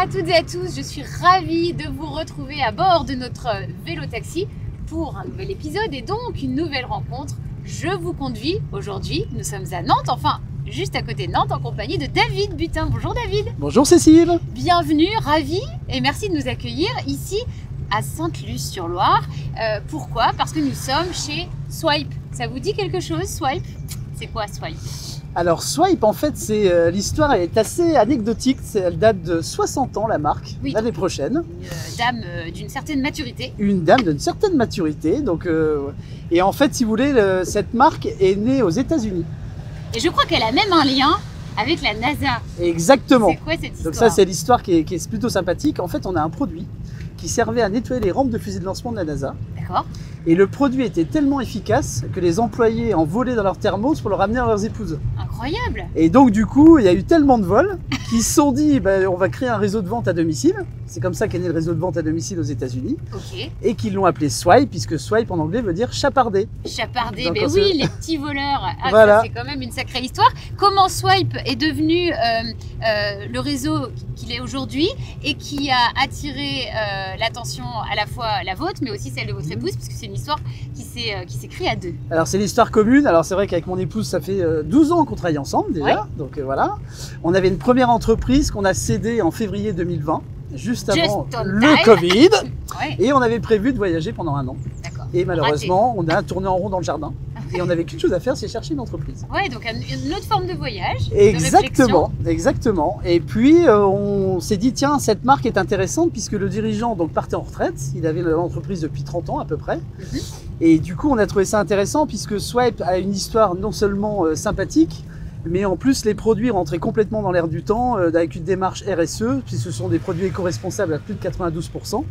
à toutes et à tous, je suis ravie de vous retrouver à bord de notre vélo-taxi pour un nouvel épisode et donc une nouvelle rencontre. Je vous conduis aujourd'hui, nous sommes à Nantes, enfin juste à côté de Nantes en compagnie de David Butin. Bonjour David. Bonjour Cécile. Bienvenue, ravi et merci de nous accueillir ici à Sainte-Luce-sur-Loire. Pourquoi? Parce que nous sommes chez Swipe. Ça vous dit quelque chose, Swipe? C'est quoi Swipe? Alors Swipe, en fait, l'histoire est assez anecdotique. Elle date de 60 ans, la marque, oui, l'année prochaine. Une dame d'une certaine maturité. Une dame d'une certaine maturité. Donc, et en fait, si vous voulez, cette marque est née aux États-Unis. Et je crois qu'elle a même un lien avec la NASA. Exactement. C'est quoi cette histoire? Donc ça, c'est l'histoire qui est plutôt sympathique. En fait, on a un produit qui servait à nettoyer les rampes de fusée de lancement de la NASA. D'accord. Et le produit était tellement efficace que les employés en volaient dans leur thermos pour le ramener à leurs épouses. Incroyable. Et donc du coup, il y a eu tellement de vols qu'ils se sont dit, on va créer un réseau de vente à domicile. C'est comme ça qu'est né le réseau de vente à domicile aux États-Unis. Ok. Et qu'ils l'ont appelé Swipe, puisque Swipe en anglais veut dire chaparder. Chaparder, donc, mais oui, les petits voleurs. Ah, voilà. Ça, c'est quand même une sacrée histoire. Comment Swipe est devenu le réseau qu'il est aujourd'hui et qui a attiré l'attention à la fois la vôtre, mais aussi celle de votre épouse, parce que c'est une histoire qui s'écrit à deux. Alors c'est l'histoire commune. Alors c'est vrai qu'avec mon épouse, ça fait 12 ans qu'on travaille ensemble déjà. Ouais. Donc voilà. On avait une première entreprise qu'on a cédée en février 2020. Juste avant le Covid, ouais. Et on avait prévu de voyager pendant un an. Et malheureusement, on a tourné en rond dans le jardin. Et on n'avait qu'une chose à faire, c'est chercher une entreprise. Ouais, donc une autre forme de voyage. Exactement, exactement. Et puis on s'est dit, tiens, cette marque est intéressante puisque le dirigeant donc partait en retraite. Il avait l'entreprise depuis 30 ans à peu près. Et du coup, on a trouvé ça intéressant puisque Swipe a une histoire non seulement sympathique, mais en plus, les produits rentraient complètement dans l'air du temps avec une démarche RSE, puisque ce sont des produits éco-responsables à plus de 92%.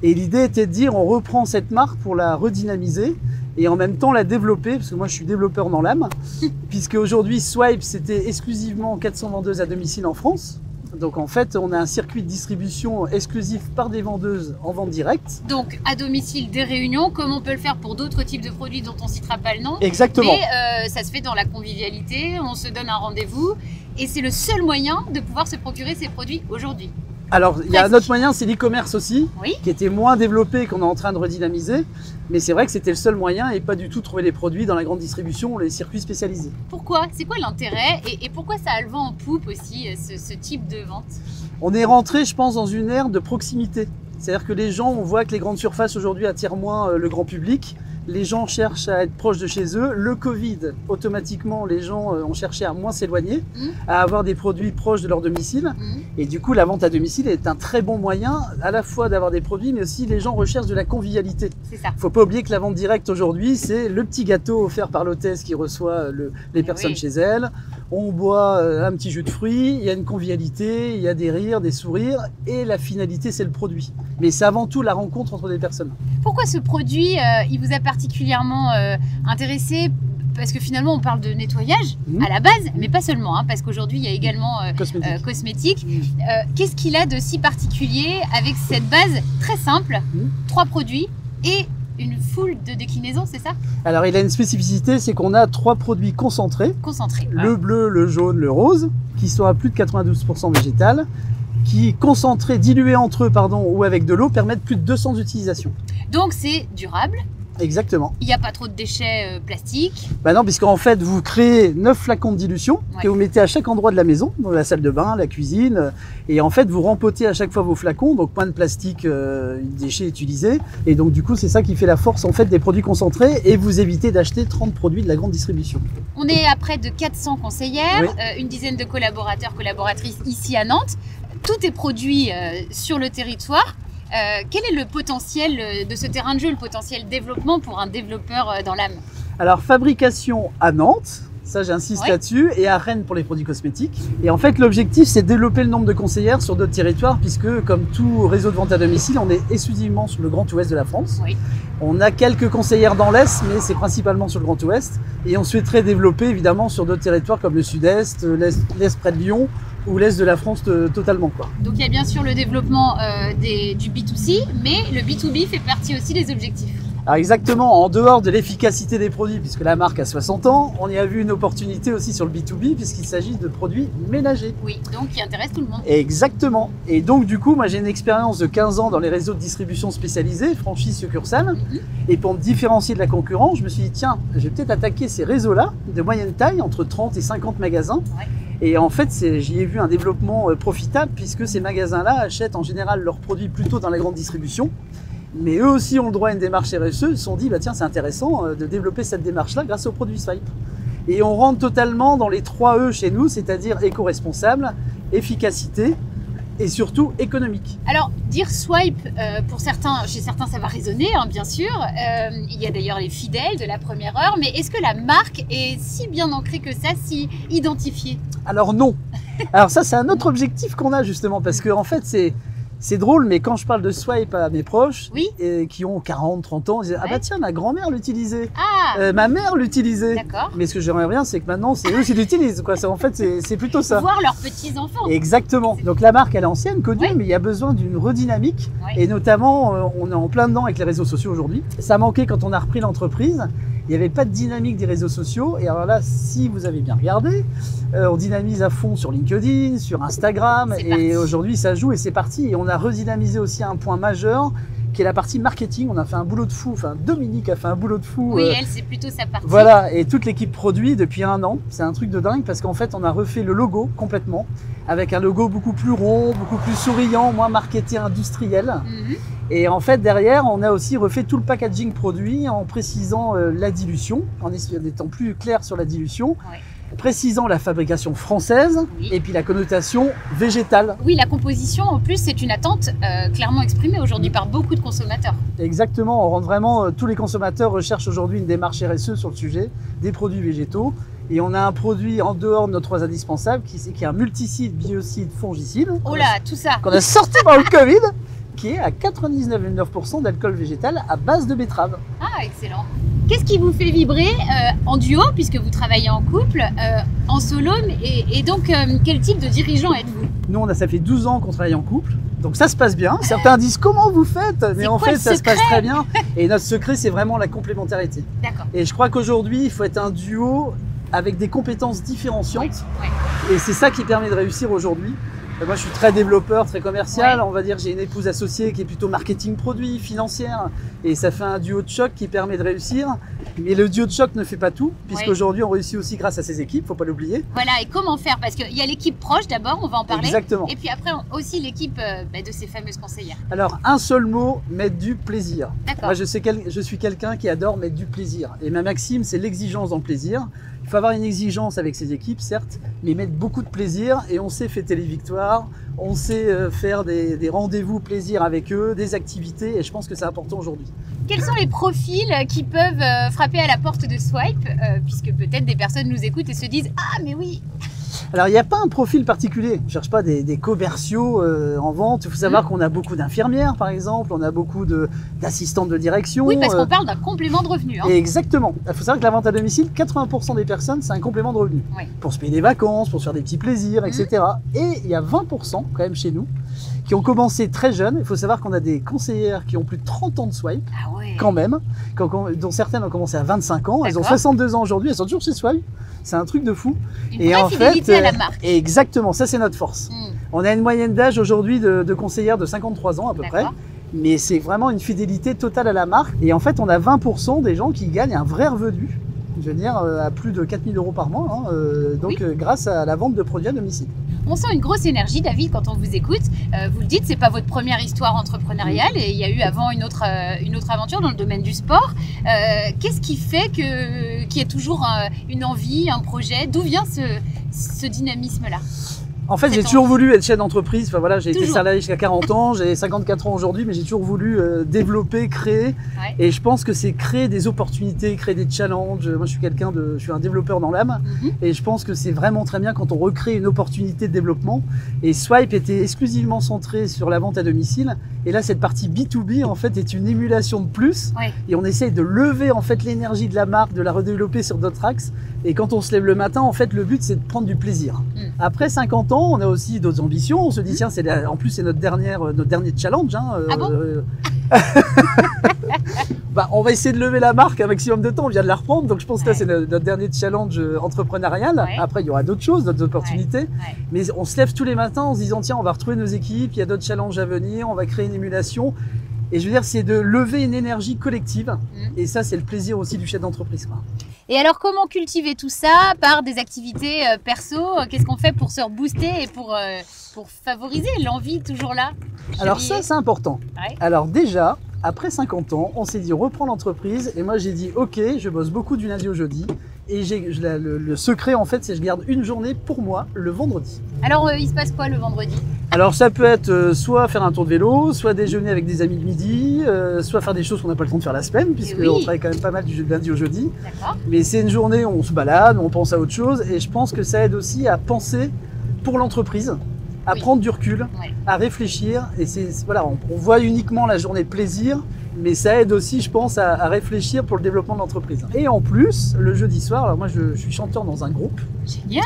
Et l'idée était de dire, on reprend cette marque pour la redynamiser et en même temps la développer, parce que moi je suis développeur dans l'âme, puisque aujourd'hui Swipe c'était exclusivement 400 vendeuses à domicile en France. Donc en fait, on a un circuit de distribution exclusif par des vendeuses en vente directe. Donc à domicile des réunions, comme on peut le faire pour d'autres types de produits dont on ne citera pas le nom. Exactement. Mais ça se fait dans la convivialité, on se donne un rendez-vous et c'est le seul moyen de pouvoir se procurer ces produits aujourd'hui. Alors, il y a un autre moyen, c'est l'e-commerce aussi, oui, qui était moins développé, qu'on est en train de redynamiser. Mais c'est vrai que c'était le seul moyen et pas du tout trouver les produits dans la grande distribution ou les circuits spécialisés. Pourquoi? C'est quoi l'intérêt et pourquoi ça a le vent en poupe aussi, ce type de vente? On est rentré, je pense, dans une ère de proximité. C'est-à-dire que les gens, on voit que les grandes surfaces aujourd'hui attirent moins le grand public. Les gens cherchent à être proches de chez eux. Le Covid, automatiquement, les gens ont cherché à moins s'éloigner, à avoir des produits proches de leur domicile. Et du coup, la vente à domicile est un très bon moyen à la fois d'avoir des produits, mais aussi les gens recherchent de la convivialité. C'est ça. Il ne faut pas oublier que la vente directe aujourd'hui, c'est le petit gâteau offert par l'hôtesse qui reçoit les personnes chez elle. On boit un petit jus de fruits, il y a une convivialité, il y a des rires, des sourires, et la finalité, c'est le produit. Mais c'est avant tout la rencontre entre des personnes. Pourquoi ce produit, il vous a particulièrement intéressé? Parce que finalement, on parle de nettoyage à la base, mais pas seulement, hein, parce qu'aujourd'hui, il y a également cosmétique. Qu'est-ce qu'il a de si particulier avec cette base très simple, 3 produits et une foule de déclinaisons, c'est ça? Alors, il a une spécificité, c'est qu'on a 3 produits concentrés. Le bleu, le jaune, le rose, qui sont à plus de 92% végétal, qui concentrés, dilués entre eux, ou avec de l'eau, permettent plus de 200 utilisations. Donc, c'est durable. Exactement. Il n'y a pas trop de déchets plastiques. Non, puisqu'en fait, vous créez 9 flacons de dilution que vous mettez à chaque endroit de la maison, dans la salle de bain, la cuisine. Et en fait, vous rempotez à chaque fois vos flacons, donc point de plastique, déchets utilisés. Et donc, du coup, c'est ça qui fait la force en fait des produits concentrés et vous évitez d'acheter 30 produits de la grande distribution. On est à près de 400 conseillères, une dizaine de collaborateurs, collaboratrices ici à Nantes. Tout est produit sur le territoire. Quel est le potentiel de ce terrain de jeu, le potentiel développement pour un développeur dans l'âme? Alors, fabrication à Nantes, ça j'insiste là-dessus, et à Rennes pour les produits cosmétiques. Et en fait, l'objectif, c'est de développer le nombre de conseillères sur d'autres territoires, puisque comme tout réseau de vente à domicile, on est exclusivement sur le Grand Ouest de la France. On a quelques conseillères dans l'Est, mais c'est principalement sur le Grand Ouest. Et on souhaiterait développer évidemment sur d'autres territoires comme le Sud-Est, l'Est près de Lyon, ou l'Est de la France totalement, quoi. Donc il y a bien sûr le développement du B2C, mais le B2B fait partie aussi des objectifs. Alors exactement, en dehors de l'efficacité des produits, puisque la marque a 60 ans, on y a vu une opportunité aussi sur le B2B, puisqu'il s'agit de produits ménagers. Oui, donc qui intéresse tout le monde. Exactement. Et donc du coup, moi j'ai une expérience de 15 ans dans les réseaux de distribution spécialisés, franchise succursale. Et pour me différencier de la concurrence, je me suis dit, tiens, je vais peut-être attaquer ces réseaux-là, de moyenne taille, entre 30 et 50 magasins. Ouais. Et en fait, j'y ai vu un développement profitable, puisque ces magasins-là achètent en général leurs produits plutôt dans la grande distribution. Mais eux aussi ont le droit à une démarche RSE, ils se sont dit, bah tiens, c'est intéressant de développer cette démarche-là grâce aux produits Swipe. Et on rentre totalement dans les 3 E chez nous, c'est-à-dire éco-responsable, efficacité et surtout économique. Alors, dire Swipe, pour certains, chez certains, ça va résonner, hein, bien sûr. Il y a d'ailleurs les fidèles de la première heure, mais est-ce que la marque est si bien ancrée que ça, si identifiée? Alors non. Alors ça, c'est un autre objectif qu'on a justement, parce que en fait, c'est drôle, mais quand je parle de Swipe à mes proches, oui, qui ont 40, 30 ans, ils disent, ah bah tiens, ma grand-mère l'utilisait, ma mère l'utilisait. D'accord. Mais ce que j'aimerais bien, c'est que maintenant, c'est eux qui l'utilisent. En fait, c'est plutôt ça. Voir leurs petits-enfants. Exactement. Donc la marque, elle est ancienne, connue, mais il y a besoin d'une redynamique. Et notamment, on est en plein dedans avec les réseaux sociaux aujourd'hui. Ça manquait quand on a repris l'entreprise. Il n'y avait pas de dynamique des réseaux sociaux. Et alors là, si vous avez bien regardé, on dynamise à fond sur LinkedIn, sur Instagram. Et aujourd'hui, ça joue et c'est parti. Et on a redynamisé aussi un point majeur qui est la partie marketing. On a fait un boulot de fou. Enfin, Dominique a fait un boulot de fou. Oui, elle, c'est plutôt sa partie. Voilà. Et toute l'équipe produit depuis 1 an. C'est un truc de dingue parce qu'en fait, on a refait le logo complètement avec un logo beaucoup plus rond, beaucoup plus souriant, moins marketé industriel. Et en fait, derrière, on a aussi refait tout le packaging produit en précisant la dilution, en étant plus clair sur la dilution, précisant la fabrication française et puis la connotation végétale. Oui, la composition, en plus, c'est une attente clairement exprimée aujourd'hui par beaucoup de consommateurs. Exactement, on rentre vraiment, tous les consommateurs recherchent aujourd'hui une démarche RSE sur le sujet, des produits végétaux. Et on a un produit en dehors de nos 3 indispensables qui est un multicide, biocide, fongicide. Oh là, tout ça qu'on a sorti dans le Covid, qui est à 99,9% d'alcool végétal à base de betterave. Ah, excellent. Qu'est-ce qui vous fait vibrer en duo, puisque vous travaillez en couple, en solo, et donc quel type de dirigeant êtes-vous? Nous, ça fait 12 ans qu'on travaille en couple, donc ça se passe bien. Certains disent comment vous faites, mais en fait ça se passe très bien. Et notre secret, c'est vraiment la complémentarité. D'accord. Et je crois qu'aujourd'hui, il faut être un duo avec des compétences différenciantes. Et c'est ça qui permet de réussir aujourd'hui. Moi, je suis très développeur, très commercial. On va dire, j'ai une épouse associée qui est plutôt marketing produit, financière. Et ça fait un duo de choc qui permet de réussir. Mais le duo de choc ne fait pas tout, puisqu'aujourd'hui, on réussit aussi grâce à ses équipes, faut pas l'oublier. Voilà, et comment faire? Parce qu'il y a l'équipe proche d'abord, on va en parler. Exactement. Et puis après, aussi l'équipe de ces fameuses conseillères. Alors, un seul mot, mettre du plaisir. D'accord. Moi, je suis quelqu'un qui adore mettre du plaisir. Et ma maxime, c'est l'exigence dans le plaisir. Il faut avoir une exigence avec ses équipes, certes, mais mettre beaucoup de plaisir. Et on sait fêter les victoires, on sait faire des rendez-vous plaisir avec eux, des activités. Et je pense que c'est important aujourd'hui. Quels sont les profils qui peuvent frapper à la porte de Swipe, puisque peut-être des personnes nous écoutent et se disent « Ah, mais oui !» Alors, il n'y a pas un profil particulier. On ne cherche pas des commerciaux en vente. Il faut savoir qu'on a beaucoup d'infirmières, par exemple. On a beaucoup d'assistantes de direction. Oui, parce qu'on parle d'un complément de revenu. Hein. Exactement. Il faut savoir que la vente à domicile, 80% des personnes, c'est un complément de revenu. Oui. Pour se payer des vacances, pour se faire des petits plaisirs, etc. Et il y a 20% quand même chez nous qui ont commencé très jeunes. Il faut savoir qu'on a des conseillères qui ont plus de 30 ans de Swipe, quand même, dont certaines ont commencé à 25 ans. Elles ont 62 ans aujourd'hui, elles sont toujours chez Swipe. C'est un truc de fou. Une vraie fidélité à la marque. Exactement, ça c'est notre force. On a une moyenne d'âge aujourd'hui de conseillères de 53 ans à peu près. Mais c'est vraiment une fidélité totale à la marque. Et en fait, on a 20% des gens qui gagnent un vrai revenu. Je veux dire, à plus de 4 000 € par mois, grâce à la vente de produits à domicile. On sent une grosse énergie, David, quand on vous écoute. Vous le dites, c'est pas votre première histoire entrepreneuriale et il y a eu avant une autre aventure dans le domaine du sport. Qu'est-ce qui fait qu'il y ait toujours une envie, un projet? D'où vient ce dynamisme-là? En fait, j'ai toujours voulu être chef d'entreprise. Enfin, voilà, j'ai été salarié jusqu'à 40 ans, j'ai 54 ans aujourd'hui, mais j'ai toujours voulu développer, créer. Et je pense que c'est créer des opportunités, créer des challenges. Moi, je suis un développeur dans l'âme. Et je pense que c'est vraiment très bien quand on recrée une opportunité de développement. Et Swipe était exclusivement centré sur la vente à domicile. Et là, cette partie B2B, en fait, est une émulation de plus. Et on essaye de lever, en fait, l'énergie de la marque, de la redévelopper sur d'autres axes. Et quand on se lève le matin, en fait, le but, c'est de prendre du plaisir. Après 50 ans, on a aussi d'autres ambitions. On se dit, tiens, en plus, c'est notre dernier challenge. Hein, ah bon On va essayer de lever la marque un maximum de temps, on vient de la reprendre, donc je pense que là c'est notre dernier challenge entrepreneurial. Ouais. Après il y aura d'autres choses, d'autres opportunités, ouais. Mais on se lève tous les matins en se disant tiens on va retrouver nos équipes, il y a d'autres challenges à venir, on va créer une émulation. Et je veux dire, c'est de lever une énergie collective. Et ça, c'est le plaisir aussi du chef d'entreprise. Et alors, comment cultiver tout ça par des activités perso? Qu'est-ce qu'on fait pour se rebooster et pour favoriser l'envie toujours là? Alors ça, c'est important. Ouais. Alors déjà, après 50 ans, on s'est dit, on reprend l'entreprise. Et moi, j'ai dit, ok, je bosse beaucoup du lundi au jeudi. Et le secret, en fait, c'est que je garde une journée pour moi le vendredi. Alors, il se passe quoi le vendredi? Alors, ça peut être soit faire un tour de vélo, soit déjeuner avec des amis le midi, soit faire des choses qu'on n'a pas le temps de faire la semaine, puisqu'on travaille quand même pas mal du lundi au jeudi. Mais c'est une journée où on se balade, on pense à autre chose. Et je pense que ça aide aussi à penser pour l'entreprise, à prendre du recul, à réfléchir. Et voilà, on voit uniquement la journée plaisir, mais ça aide aussi, je pense, à réfléchir pour le développement de l'entreprise. Et en plus, le jeudi soir, alors moi je suis chanteur dans un groupe. Génial!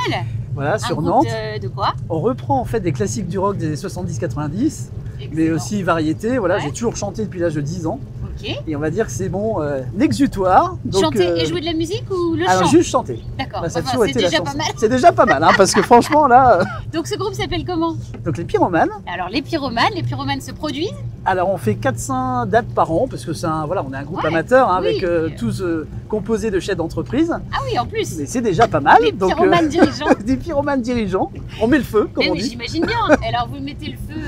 Voilà, sur Nantes. De quoi? On reprend en fait des classiques du rock des années 70-90, mais aussi variété. Voilà, j'ai toujours chanté depuis l'âge de 10 ans. Okay. Et on va dire que c'est mon exutoire. Donc, chanter et jouer de la musique ou le chant? Alors juste chanter. D'accord. Bah, c'est déjà pas mal. C'est déjà pas mal, hein, parce que franchement là. Donc ce groupe s'appelle comment? Donc les Pyromanes. Alors les Pyromanes se produisent? Alors on fait 400 dates par an parce que c'est on est un groupe amateur hein, avec tous composés de chefs d'entreprise. Ah oui, en plus. Mais c'est déjà pas mal. Les pyromanes dirigeants. Des pyromanes dirigeants. On met le feu, comme on dit. J'imagine bien. Alors vous mettez le feu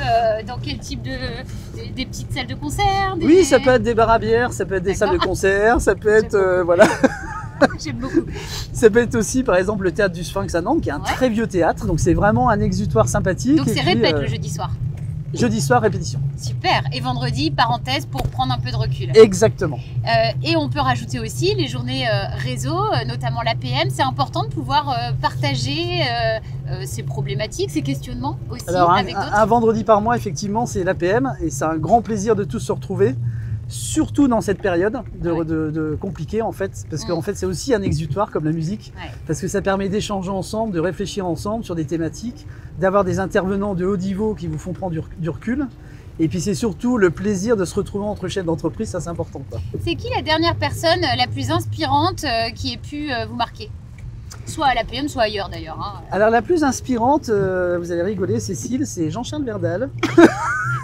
dans quel type des petites salles de concert? Oui, ça peut être des bars à bière, ça peut être des salles de concert, ça peut être voilà. J'aime beaucoup. Ça peut être aussi par exemple le théâtre du Sphinx à Nantes qui est un très vieux théâtre, donc c'est vraiment un exutoire sympathique. Donc c'est répète le jeudi soir. Jeudi soir, répétition. Super. Et vendredi, parenthèse pour prendre un peu de recul. Exactement. Et on peut rajouter aussi les journées réseau, notamment l'APM. C'est important de pouvoir partager ces problématiques, ces questionnements aussi. Alors, avec d'autres. Un vendredi par mois, effectivement, c'est l'APM. Et c'est un grand plaisir de tous se retrouver. Surtout dans cette période de compliquée en fait, parce qu'en fait c'est aussi un exutoire comme la musique, parce que ça permet d'échanger ensemble, de réfléchir ensemble sur des thématiques, d'avoir des intervenants de haut niveau qui vous font prendre du recul, et puis c'est surtout le plaisir de se retrouver entre chefs d'entreprise, ça c'est important. C'est qui la dernière personne la plus inspirante qui ait pu vous marquer? Soit à l'APM, soit ailleurs d'ailleurs. Hein. Alors la plus inspirante, vous allez rigoler Cécile, c'est Jean-Charles Verdal.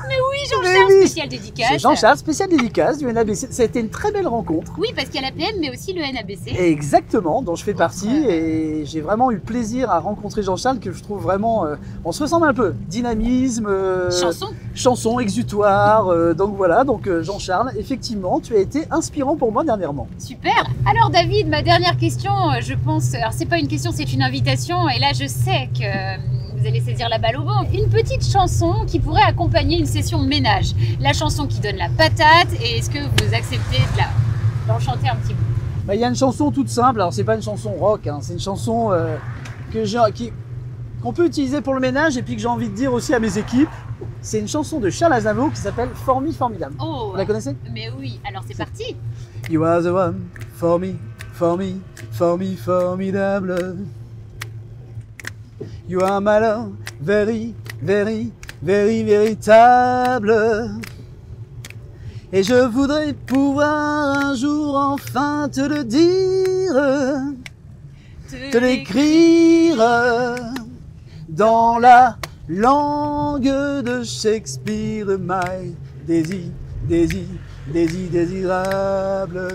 Mais oui, Jean-Charles, spécial dédicace. C'est Jean-Charles, spécial dédicace du NABC. Ça a été une très belle rencontre. Oui, parce qu'il y a l'APM, mais aussi le NABC. Exactement, dont je fais partie. Et j'ai vraiment eu plaisir à rencontrer Jean-Charles, que je trouve vraiment... on se ressemble un peu. Dynamisme, chanson, exutoire. Donc voilà, donc Jean-Charles, effectivement, tu as été inspirant pour moi dernièrement. Super. Alors David, ma dernière question, je pense... Alors c'est pas une question, c'est une invitation. Et là, je sais que... vous allez saisir la balle au bon. Une petite chanson qui pourrait accompagner une session de ménage. La chanson qui donne la patate. Et est-ce que vous acceptez d'en chanter un petit bout? Il y a une chanson toute simple. Alors c'est pas une chanson rock, hein. C'est une chanson qu'on peut utiliser pour le ménage et puis que j'ai envie de dire aussi à mes équipes. C'est une chanson de Charles Aznavour qui s'appelle Formi Formidable. Oh, vous la connaissez? Mais oui, alors c'est parti. You are the one for me, formidable. You are my love, very, very, very, véritable. Et je voudrais pouvoir un jour enfin te le dire, te l'écrire dans la langue de Shakespeare, my Daisy, Daisy, Daisy, désirable.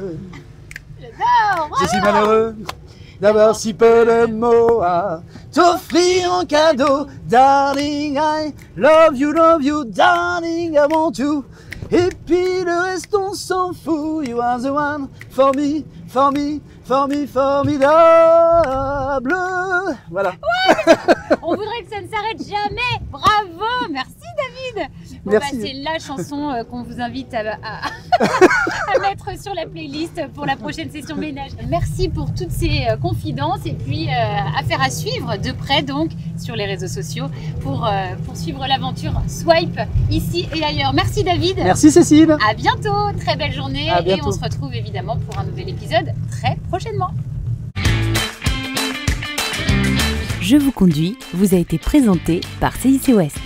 J'adore. Je suis malheureux d'avoir si peu de mots à t'offrir en cadeau. Darling, I love you, darling, I want you. Et puis le reste on s'en fout. You are the one for me, formidable. Voilà. Ouais, on voudrait que ça ne s'arrête jamais. Bravo, merci David. Bon, merci. C'est la chanson qu'on vous invite à mettre sur la playlist pour la prochaine session ménage. Merci pour toutes ces confidences et puis affaire à suivre de près donc sur les réseaux sociaux pour suivre l'aventure Swipe ici et ailleurs. Merci David. Merci Cécile. À bientôt, très belle journée et on se retrouve évidemment pour un nouvel épisode très prochainement. Je vous conduis vous a été présenté par CIC West.